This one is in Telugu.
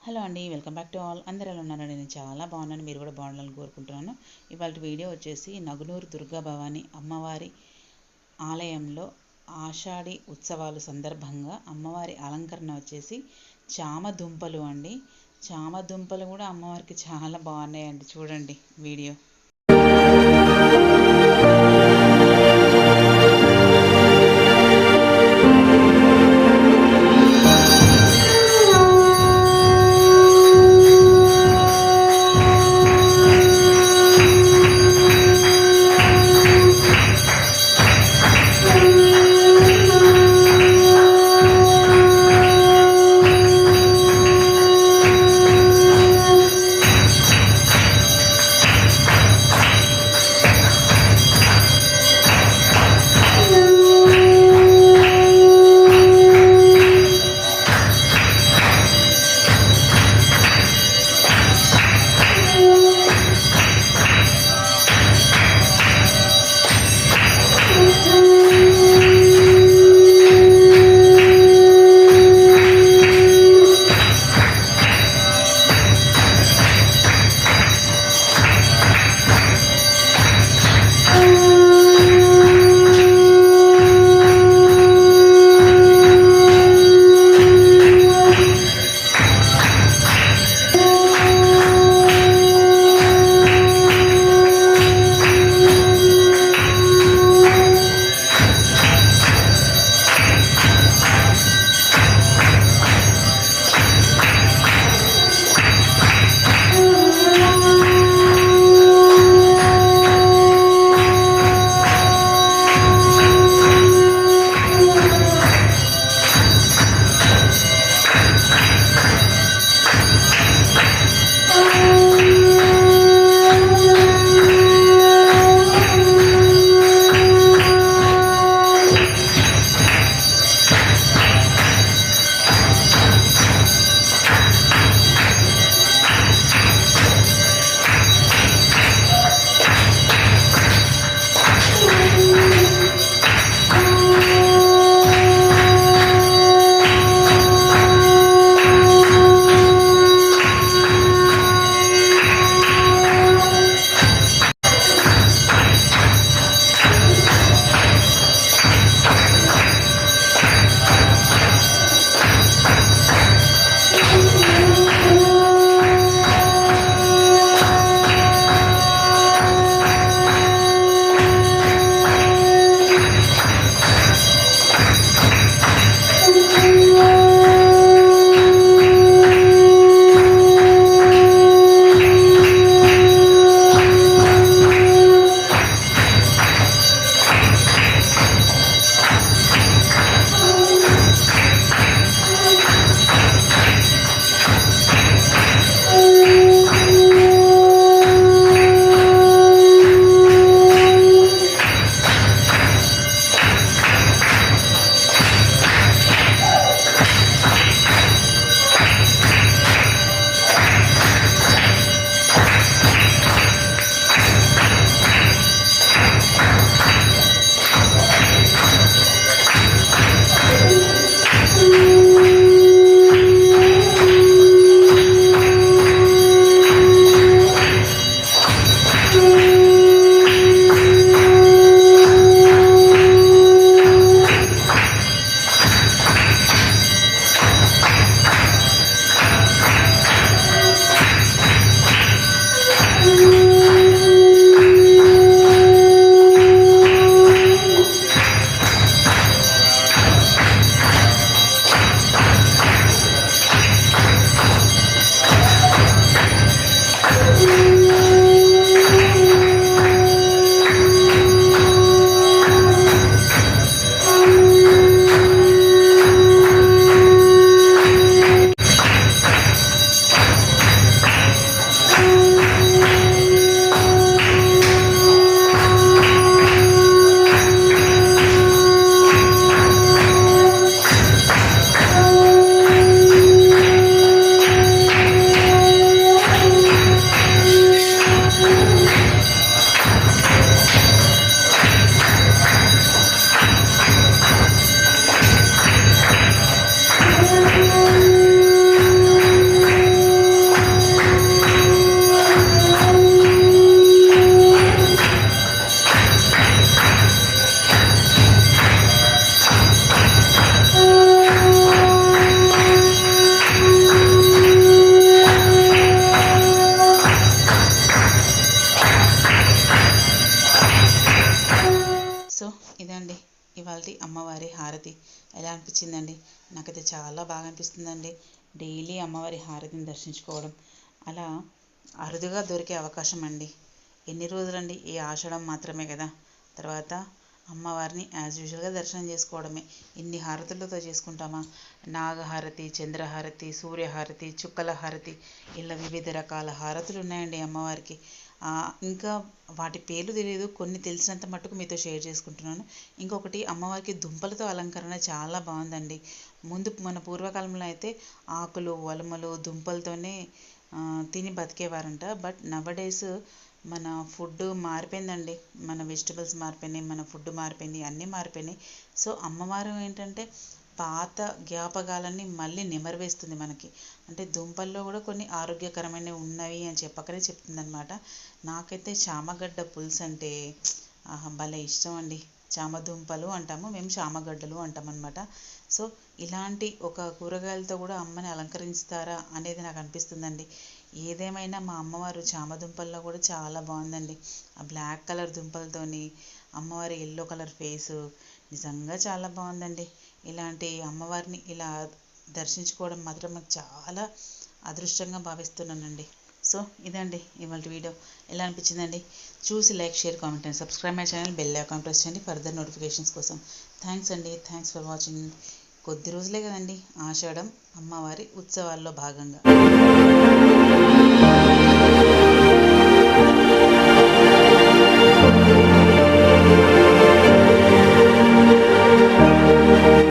హలో అండి, వెల్కమ్ బ్యాక్ టు ఆల్. అందరూ ఎలా ఉన్నారండి? నేను చాలా బాగున్నాను, మీరు కూడా బాగుండాలని కోరుకుంటున్నాను. ఇవాళ వీడియో వచ్చేసి నగునూరు దుర్గా భవాని అమ్మవారి ఆలయంలో ఆషాఢి ఉత్సవాలు సందర్భంగా అమ్మవారి అలంకరణ వచ్చేసి చామదుంపలు అండి. చామదుంపలు కూడా అమ్మవారికి చాలా బాగున్నాయండి. చూడండి వీడియో. చాలా బాగా అనిపిస్తుందండి. డైలీ అమ్మవారి హారతిని దర్శించుకోవడం అలా అరుదుగా దొరికే అవకాశం అండి. ఎన్ని రోజులండి, ఈ ఆషాఢం మాత్రమే కదా, తర్వాత అమ్మవారిని యాజ్ యూజువల్గా దర్శనం చేసుకోవడమే. ఇన్ని హారతులతో చేసుకుంటామా? నాగహారతి, చంద్రహారతి, సూర్యహారతి, చుక్కల హారతి, ఇలా వివిధ రకాల హారతులు ఉన్నాయండి అమ్మవారికి. ఇంకా వాటి పేర్లు తెలియదు, కొన్ని తెలిసినంత మట్టుకు మీతో షేర్ చేసుకుంటున్నాను. ఇంకొకటి, అమ్మవారికి దుంపలతో అలంకరణ చాలా బాగుందండి. ముందు మన పూర్వకాలంలో అయితే ఆకులు, వలమలు, దుంపలతోనే తిని బతికేవారంట. బట్ నవడేస్ మన ఫుడ్ మారిపోయిందండి. మన వెజిటబుల్స్ మారిపోయినాయి, మన ఫుడ్ మారిపోయింది, అన్నీ మారిపోయినాయి. సో అమ్మవారు ఏంటంటే పాత జ్ఞాపకాలన్నీ మళ్ళీ నెమరువేస్తుంది మనకి. అంటే దుంపల్లో కూడా కొన్ని ఆరోగ్యకరమైనవి ఉన్నవి అని చెప్పకనే చెప్తుందనమాట. నాకైతే చామగడ్డ పులుసు అంటే భలే ఇష్టం అండి. చామదుంపలు అంటాము మేము, చామగడ్డలు అంటామన్నమాట. సో ఇలాంటి ఒక కూరగాయలతో కూడా అమ్మని అలంకరిస్తారా అనేది నాకు అనిపిస్తుందండి. ఏదేమైనా మా అమ్మవారు చామదుంపల్లో కూడా చాలా బాగుందండి. ఆ బ్లాక్ కలర్ దుంపలతోని అమ్మవారి ఎల్లో కలర్ ఫేసు నిజంగా చాలా బాగుందండి. ఇలాంటి అమ్మవారిని ఇలా దర్శించుకోవడం మాత్రం నాకు చాలా అదృష్టంగా భావిస్తున్నానండి. సో ఇదండి ఇవాళ వీడియో. ఎలా అనిపించిందండి? చూసి like, share, comment and subscribe my channel. Bell icon press చేయండి ఫర్దర్ నోటిఫికేషన్స్ కోసం. థ్యాంక్స్ అండి. Thanks for watching. కొద్ది రోజులే కదండి ఆషాఢం, అమ్మవారి ఉత్సవాల్లో భాగంగా.